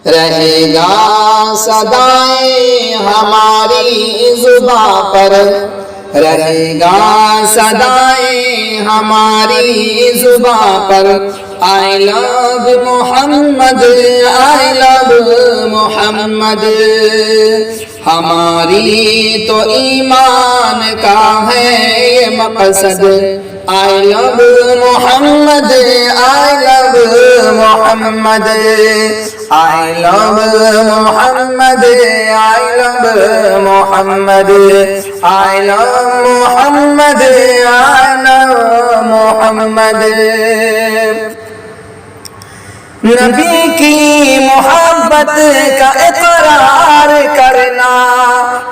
رہے گا صدائیں ہماری زباں پر، رہے گا صدائیں ہماری زباں پر، I love Muhammad I love محمد۔ ہماری تو ایمان کا ہے یہ مقصد، I love Muhammad I love Muhammad, I love Muhammad I love Muhammad, I love Muhammad I love محمد۔ نبی کی محبت کا اقرار کرنا،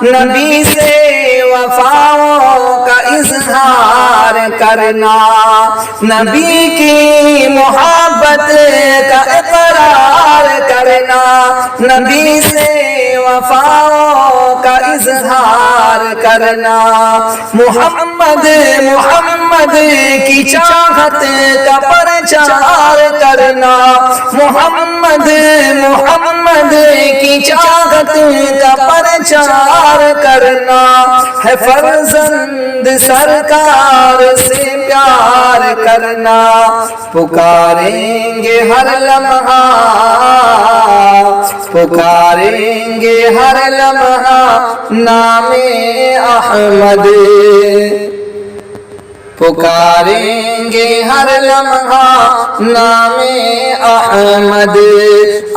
نبی سے وفاؤں کا اظہار کرنا، نبی کی محبت کا اقرار کرنا، نبی سے وفاؤں کا اظہار کرنا، محمد محمد کی چاہت کا پرچار کرنا، محمد محمد کی چاہت کا پرچار کرنا، ہے فرزند سرکار سے پیار کرنا، پکاریں گے ہر لمحہ، پکاریں گے ہر لمحہ نام احمد، پکاریں گے ہر لمحہ نام Ahmad.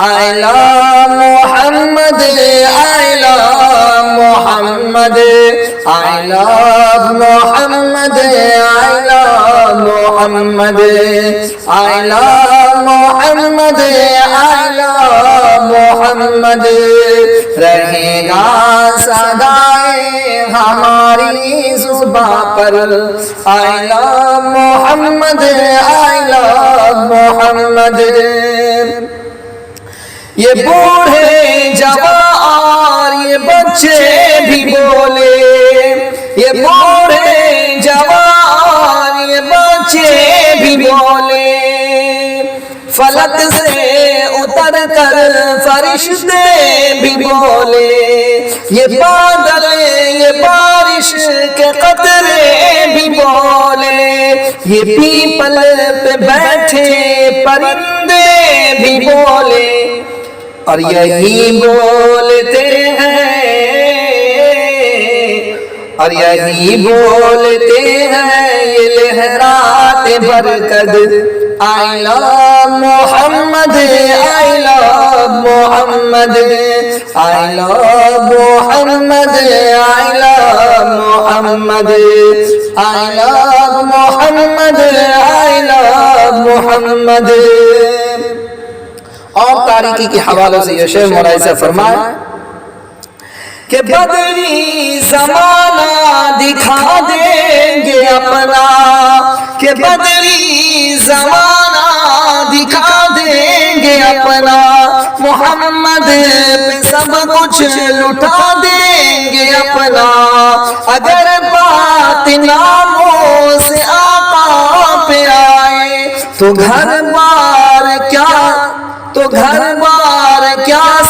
I love Muhammad I love Muhammad, I love Muhammad I love Muhammad, I love Muhammad I love محمد۔ رہے گا صدائیں ہماری زباں پر، I love Muhammad I love محمد۔ یہ بوڑھے جوان اور یہ بچے بھی بولے، یہ بوڑھے جوان اور یہ بچے بھی بولے، فلک سے اتر کر فرشتے بھی بولے، یہ بادل یہ بارش کے قطرے بھی بولے، یہ پیپل پہ بیٹھے پرندے بھی بولے، اور یہی بولتے ہیں، اور یہی بولتے ہیں یہ لہرات برکت، I love Muhammad I love Muhammad, I love Muhammad I love Muhammad, I love Muhammad I love محمد۔ اور تاریخی کے حوالوں سے یہ شعر ملاحظہ فرمائے کہ بدری زمانہ دکھا دیں گے اپنا، کہ بدری زمانہ دکھا دیں گے اپنا، محمد پہ سب کچھ لٹا دیں گے اپنا، اگر بات ناموں سے آقا پہ آئے تو گھر بار کیا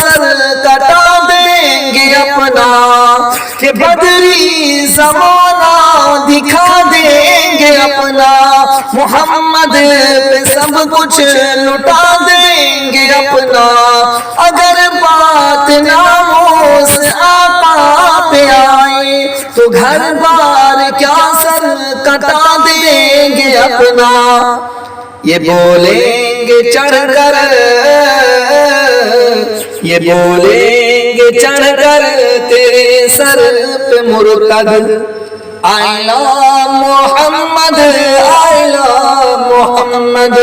سر کٹا دیں گے اپنا، کہ بدری زمانہ دکھا دیں گے اپنا، محمد پہ سب کچھ لٹا دیں گے اپنا، اگر بات ناموں سے آقا پہ آئے تو گھر بار کیا سر کٹا دیں گے اپنا، یہ بولیں گے چڑھ کر، یہ بولیں گے چڑھ کر تیرے سر پہ مرتد، I love Muhammad I love Muhammad,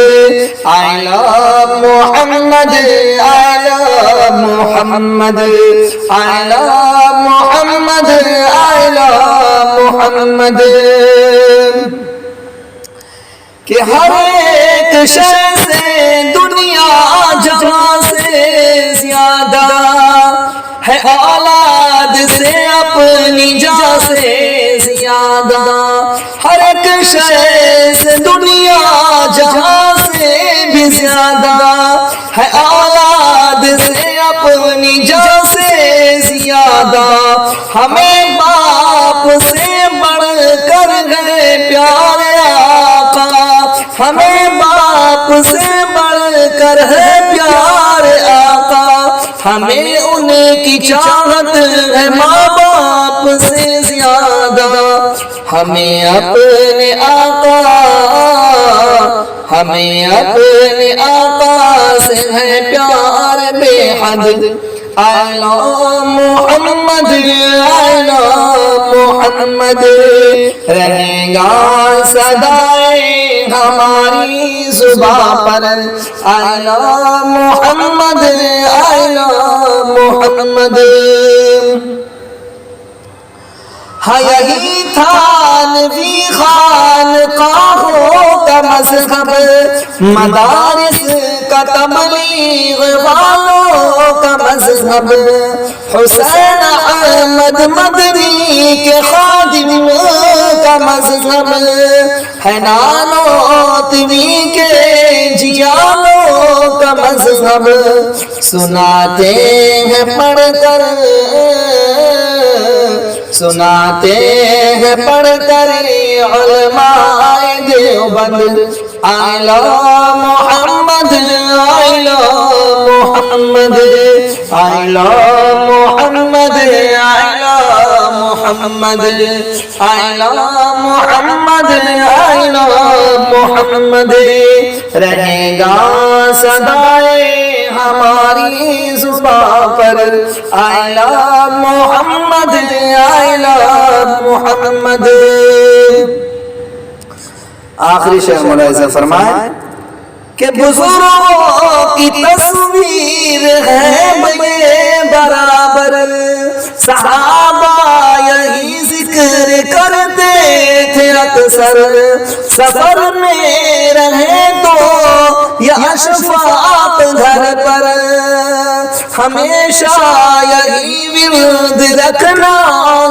I love Muhammad I love Muhammad, I love Muhammad I love محمد۔ کہ ہر ایک شے سے دنیا جہاں سے زیادہ ہے، اولاد سے اپنی جان سے زیادہ، ہر ایک شے سے دنیا جہاں سے بھی زیادہ ہے، اولاد سے ہمیں باپ سے بڑھ کر گئے پیارے آقا، ہمیں باپ سے بڑھ کر ہے پیارے آقا، ہمیں ان کی چاہت ہے ماں باپ سے زیادہ، ہمیں اپنے آقا، ہمیں اپنے آقا سے ہے پیار بے حد۔ I love Muhammad, I love محمد، رہے گا صدائے ہماری زباں پر، I love Muhammad, I love محمد۔ ہاں یہی تھا نبی خانقاہوں کا مذہب، مدارس کا تبلیغ والوں کا مذہب، حسین احمد مدنی کے خادم کا مذہب، ہے نانوتوی کے جیالوں کا مذہب، سناتے ہیں پڑھ کر، سناتے ہیں پڑھ کر علماء Deoband, I love Muhammad, I love Muhammad, I love Muhammad, I love Muhammad, I love Muhammad, I love محمد، رہے گا صدائے ہماری زباں پر، I love Muhammad, I love محمد۔ آخری شعر ملاحظہ فرمائیں کہ بزرگوں کی تصویر ہے بے برابر، صحابہ یہی ذکر کرتے تھے اکثر، سفر میں رہے تو یا اشفاق گھر پر، ہمیشہ یہی ورد رکھنا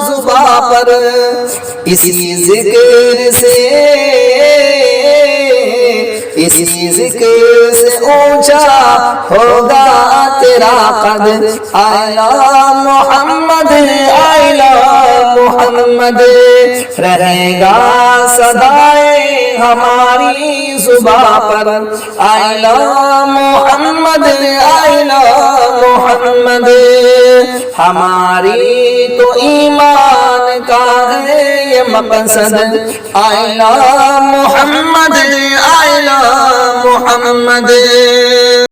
زباں پر، اسی ذکر سے، اسی ذکر سے اونچا ہوگا تیرا قد، I love Muhammad, I love محمد، رہے گا صدائے ہماری زباں پر، I love Muhammad, I love محمد، ہماری تو ایمان کا ہے یہ مقصد، I love Muhammad, I love Muhammad.